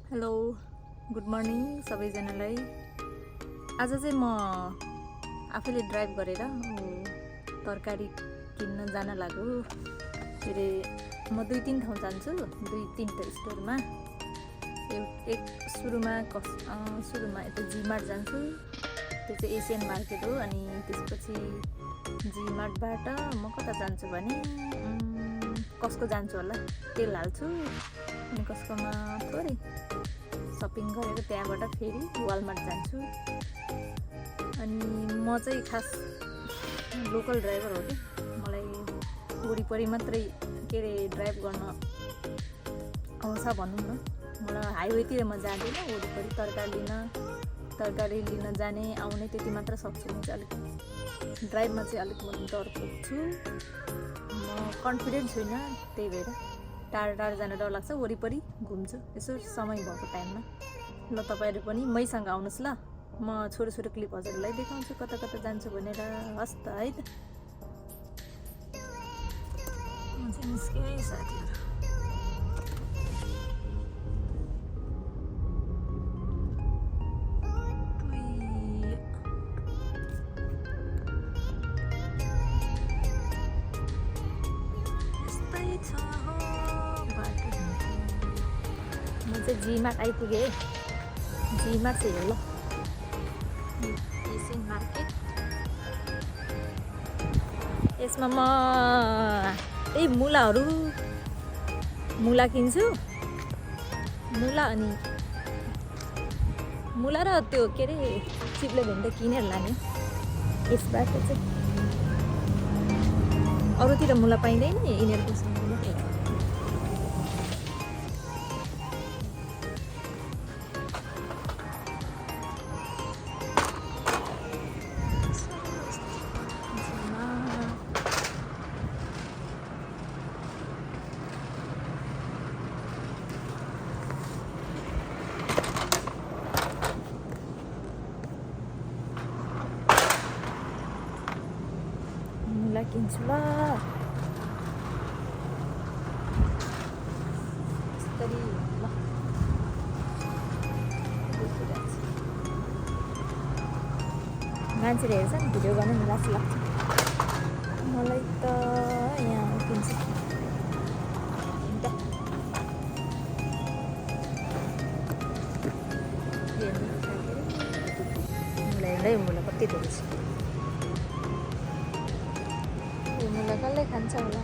Hello good morning सबैजनालाई। आज चाहिँ म आफैले ड्राइभ गरेर तरकारी किन्न जान लाग्यो। के अरे म 2-3 ठाउँ जान्छु, 2-3 स्टोरमा। सुरुमा यता जी मार्ट जान्छु, त्यो चाहिँ एसियन मार्केट हो। अनि त्यसपछि जी मार्टबाट म कता जान्छु भने कस्को जान्छु होला, तेल हाल्छु अनि कस्कोमा थोरै सपिङ गरेर त्यहाँबाट फेरि वालमार्ट जान्छु। अनि म चाहिँ खास लोकल ड्राइभर हो कि, मलाई वरिपरि मात्रै के अरे ड्राइभ गर्न आउँछ भनौँ न। मलाई हाइवेतिर म जाँदिनँ, वरिपरि तरकारी लिन जाने आउने त्यति मात्र सक्छु। म चाहिँ अलिक ड्राइभमा चाहिँ अलिक म डर पुग्छु, म कन्फिडेन्ट छुइनँ। त्यही भएर टाढा जान डर लाग्छ, वरिपरि घुम्छु यसो समय भएको टाइममा। ल तपाईँहरू पनि मैसँग आउनुहोस् ल, म छोटो क्लिप हजुरलाई देखाउँछु कता कता जान्छु भनेर। हस् त है त। म चाहिँ निस्केँ साथीहरू। म चाहिँ जी मार्ट आइपुगेँ। जी मार्ट चाहिँ हो ल, एसियन मार्केट। यसमा म त्यही मुला किन्छु, मुला र त्यो के अरे चिप्ले भेन्डे किनेर लाने। यसबाट चाहिँ अरूतिर मुला पाइँदैन, यिनीहरूको सँग मात्रै। मुला किन्छु ल। यस्तरी ल मान्छेले हेर्छ नि, भिडियो गर्न नि लाज लाग्छ। मलाई त यहाँ किन्छु मुला कति धेरै छ। यो मुला कसले खान्छ होला।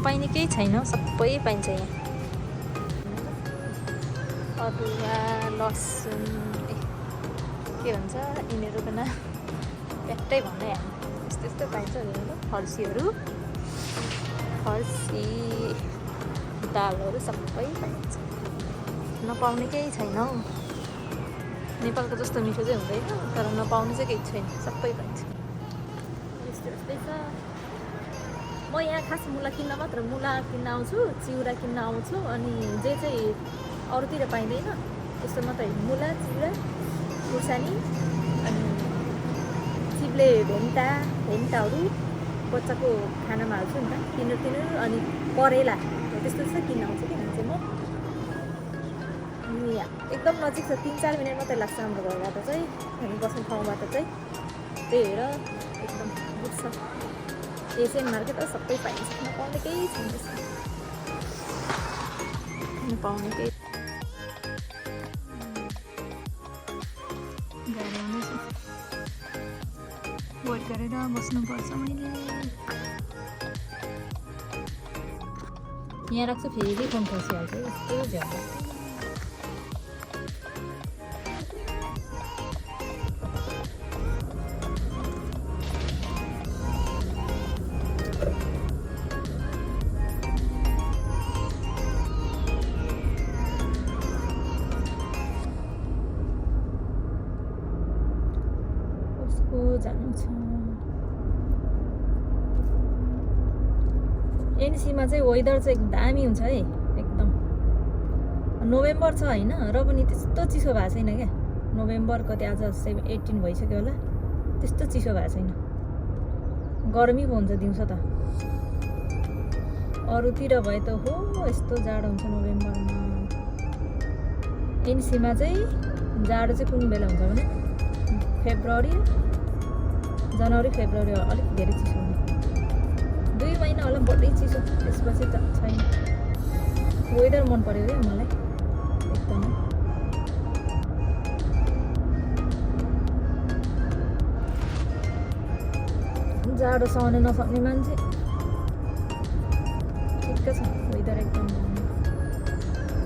पाइने केही छैन, सबै पाइन्छ यहाँ। अदुवा, लसुन, के भन्छ यिनीहरूको नाम प्याट्टै भन्दै हामी, यस्तो पाइन्छ। फर्सीहरू, दालहरू सबै पाइन्छ। नपाउने केही छैन हौ। नेपालको जस्तो मिठो चाहिँ हुँदैन, तर नपाउने चाहिँ केही छैन, सबै पाइन्छ। यस्तै छ। म यहाँ खास मुला किन्न आउँछु, चिउरा किन्न आउँछु। अनि जे चाहिँ अरूतिर पाइँदैन त्यस्तो मात्रै, मुला, चिउरा, खुर्सानी, अनि चिप्ले भेन्टाहरू बच्चाको खानामा हाल्छु नि त, तिनीहरू। अनि करेला त्यस्तो किन्न आउँछु कि मान्छे म। अनि यहाँ एकदम नजिक छ, 3-4 मिनट मात्रै लाग्छ हाम्रो घरबाट चाहिँ, हामी बस्ने ठाउँबाट चाहिँ। त्यही भएर एकदम गुड छ एसियन मार्केट। सबै पाइन्छ, नपाउने केही छैन त्यसमा, नपाउने केही। गाडी आउँदैछ, वेट गरेर बस्नुपर्छ। मैले यहाँ राख्छु, फेरि फोन खसिहाल्छ, यस्तो झ्याउ लाग्छ। जानु छ एनसीमा चाहिँ वेदर चाहिँ दामी हुन्छ है, एकदम। नोभेम्बर छ होइन, र पनि त्यस्तो चिसो भएको छैन क्या। नोभेम्बर कति आज 18 भइसक्यो होला, त्यस्तो चिसो भएको छैन। गर्मी पो हुन्छ दिउँसो त। अरूतिर भए त हो यस्तो जाडो हुन्छ नोभेम्बरमा। एनसीमा चाहिँ जाडो चाहिँ कुन बेला हुन्छ भने फेब्रुअरी जनवरी फेब्रुअरी अलिक धेरै चिसो हुने, 2 महिना होला बढी चिसो, त्यसपछि त छैन। वेदर मन पर्यो क्या मलाई एकदमै। जाडो सहन नसक्ने मान्छे ठिक्क छ, वेदर एकदम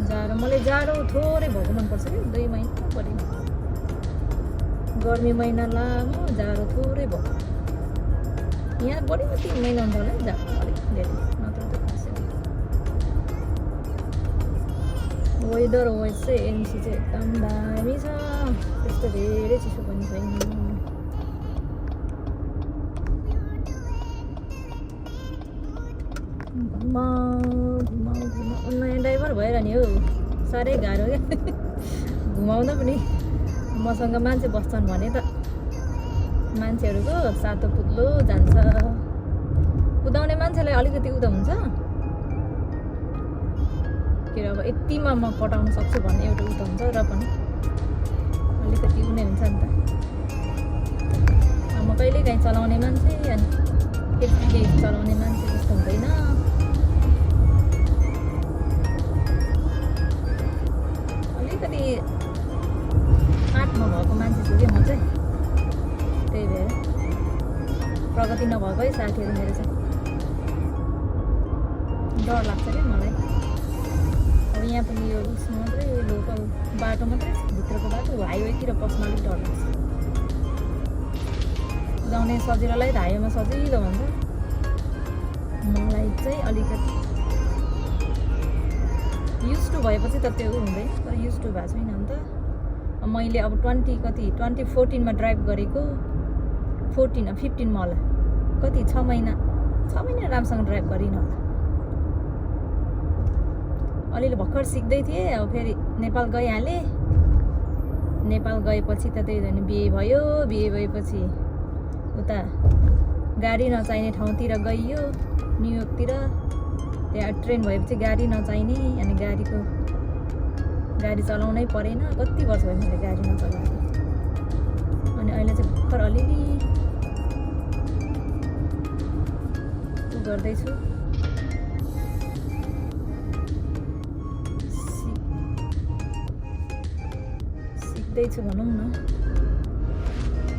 जाडो। मलाई जाडो थोरै भएको मनपर्छ क्या, 2 महिना बढी। गर्मी महिना लामो, जाडो थोरै भयो। यहाँ बढीमा 3 महिना हुन्छ होला जाडो अलिक धेरै, नत्र त खासै। वेदर वाइज चाहिँ एनसी चाहिँ एकदम दामी छ, त्यस्तो धेरै चिसो पनि छैन। नयाँ ड्राइभर भएर नि हो साह्रै गाह्रो क्या घुमाउँदा पनि। मसँग मान्छे बस्छन् भने त मान्छेहरूको सातो पुत्लो जान्छ। कुदाउने मान्छेलाई अलिकति उता हुन्छ के अब यतिमा म पटाउन सक्छु भन्ने एउटा उता हुन्छ, र पनि अलिकति उनी हुन्छ नि त। म कहिलेकाहीँ चलाउने मान्छे अनि केही चलाउने मान्छे जस्तो हुँदैन। अलिकति आँटमा भएको मान्छे छु कि म चाहिँ, त्यही भएर प्रगति नभएकै साथीहरू मेरो चाहिँ डर लाग्छ क्या मलाई। अब यहाँ पनि यो उसमा मात्रै लोकल बाटो मात्रै भित्रको बाटो, हाइवेतिर पस्न अलिक डर लाग्छ। कुदाउने सजिलोलाई त हाइवेमा सजिलो भन्छ, मलाई चाहिँ अलिकति युज टु भएपछि त त्यो हुँदैन, तर युज टु भएको छैन नि त। मैले अब 2014मा ड्राइभ गरेको, 15मा होला, कति 6 महिना राम्रोसँग ड्राइभ गरिनँ होला। अलिअलि भर्खर सिक्दै थिएँ, अब फेरि नेपाल गइहालेँ। नेपाल गएपछि त त्यही झन् बिहे भयो, बिहे भएपछि उता गाडी नचाहिने ठाउँतिर गइयो, न्युयोर्कतिर। त्यहाँ ट्रेन भएपछि गाडी नचाहिने, अनि गाडी चलाउनै परेन। कति वर्ष भयो मैले गाडी नचलाएको, अनि अहिले चाहिँ भर्खर अलिअलि गर्दैछु, सिक्दैछु भनौँ न,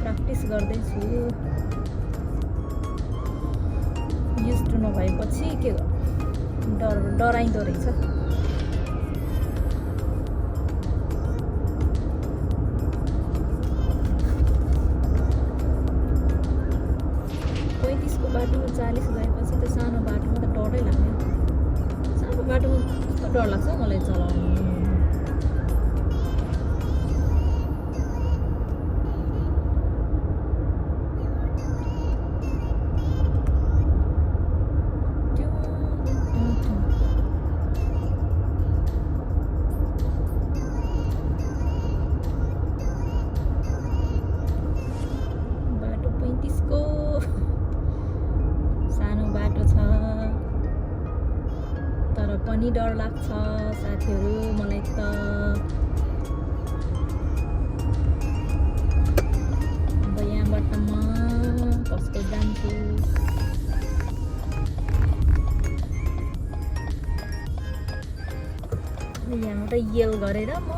प्र्याक्टिस गर्दैछु। युज टु नभएपछि के डराइँदो रहेछ। 35को बाटोमा 40 गएपछि त सानो बाटोमा त डरै लाग्यो। सानो बाटोमा कस्तो डर लाग्छ मलाई चलाउनु। पनि डर लाग्छ साथीहरू मलाई त। अब यहाँबाट म कसको जान्छु, यहाँबाट येल गरेर म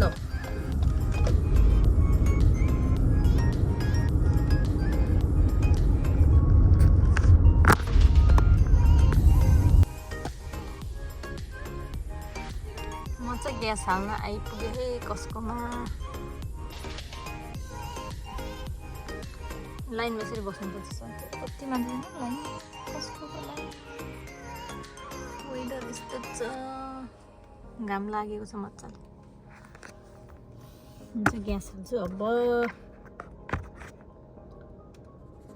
ल ग्यास हाल्न आइपुगेँ कसकोमा। लाइन बसेर बस्नुपर्छ, कति मान्छे लाइन कसकोको लाइन। वेदर यस्तो छ, घाम लागेको छ मजाले। हुन्छ ग्यास हाल्छु अब,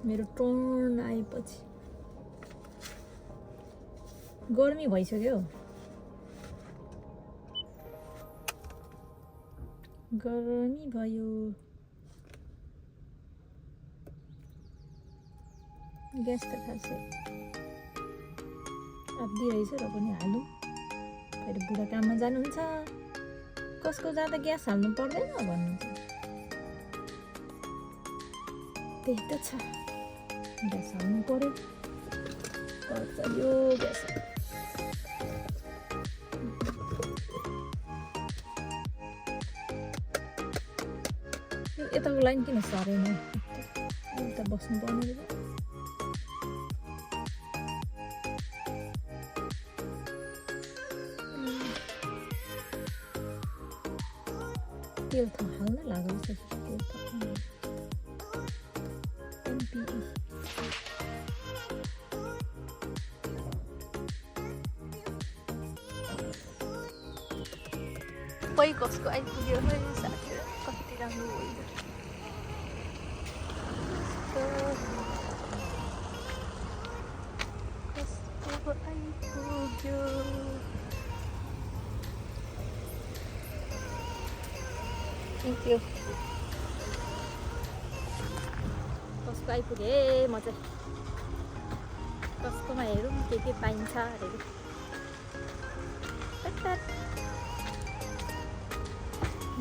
मेरो टर्न आएपछि। गर्मी भइसक्यो, गर्मी भयो। ग्यास त खासै राख्दी रहेछ र पनि हालौँ फेरि बुढा काममा जानुहुन्छ कसको जाँदा ग्यास हाल्नु पर्दैन भन्नुहुन्छ त्यही त छ ग्यास हाल्नु पर्यो यो ग्यास यताको लाइन किन सरेन उता बस्नु पर्ने रहेछ तेल त हाल्न लाग्यो तेल त MPE पै कसको आइपुग्यो है साथीहरू कति राम्रो वेदर कसको आइपुग्यो थ्याङ्क यू कसको आइपुगे म चाहिँ कसकोमा हेरौँ के पाइन्छ अरे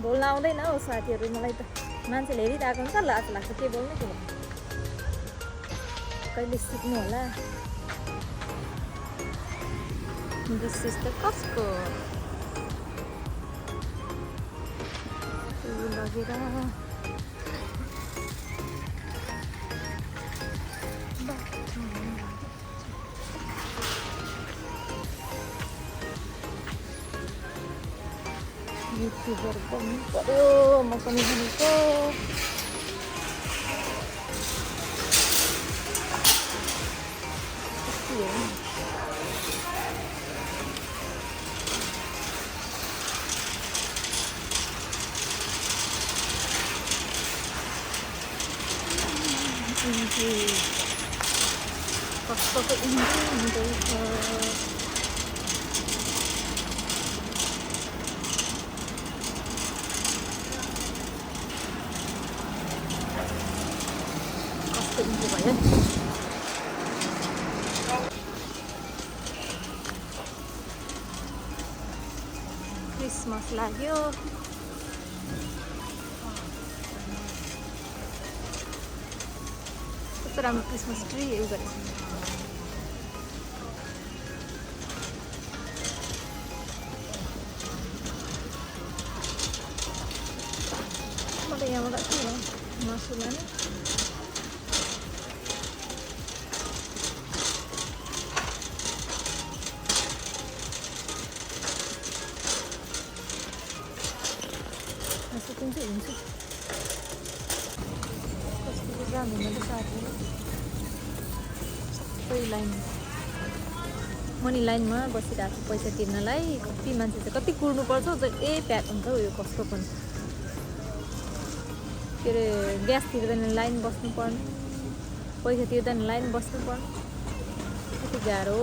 बोल्न आउँदैन हौ साथीहरू मलाई त मान्छेले हेरिरहेको हुन्छ लाज लाग्छ के बोल्नु के भन्नु कहिले सिक्नु होला विशेष त कसको लगेर युट्युबर बन्नु पर्यो म पनि भनेको कसको इन्जोय हुँदैछ भयो क्रिसमस लाग्यो कस्तो राम्रो क्रिसमस ट्री यो गरेको म त यहाँबाट के हो मासु लाने कुन चाहिँ हुन्छ कस्तो जानुहुँदैन साथीहरू सबै लाइन म नि लाइनमा बसिरहेको छु पैसा तिर्नलाई कति मान्छे चाहिँ कति कुर्नुपर्छ प्याक हुन्छ हौ यो कस्तो पनि के अरे ग्यास तिर्दैन लाइन बस्नु पर्ने पैसा तिर्दैन लाइन बस्नु पर्ने कति गाह्रो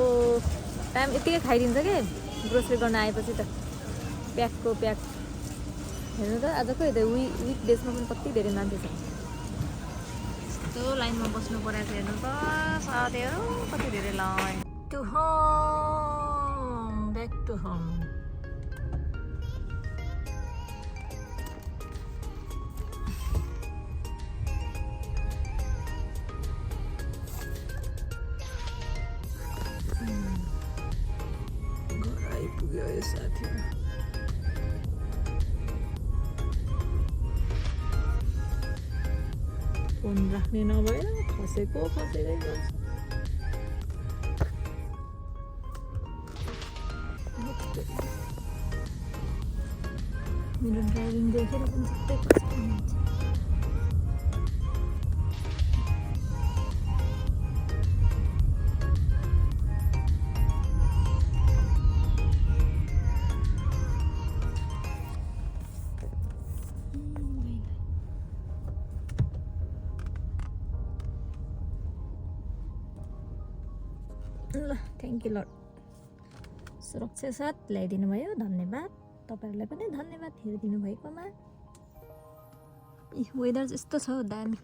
टाइम यतिकै खाइदिन्छ कि ग्रोसरी गर्न आएपछि त प्याकको प्याक हेर्नु त आजको यता विक डेजमा पनि कति धेरै मान्छे छ यस्तो लाइनमा बस्नु परेको हेर्नु त साथीहरू कति धेरै line to home back to home घर आइपुग्यो यो साथीहरू फोन राख्ने नभएर खसेकै गर्छ मेरो ड्राइभिङ देखेर पनि सबै खसिनुहुन्छ ल थ्याङ्क यू लर्ड सुरक्षा साथ ल्याइदिनु भयो धन्यवाद तपाईहरुलाई पनि धन्यवाद हेरिदिनु भएकोमा वेदर यस्तो छ दामी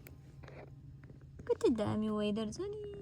कति दामी वेदर छ नि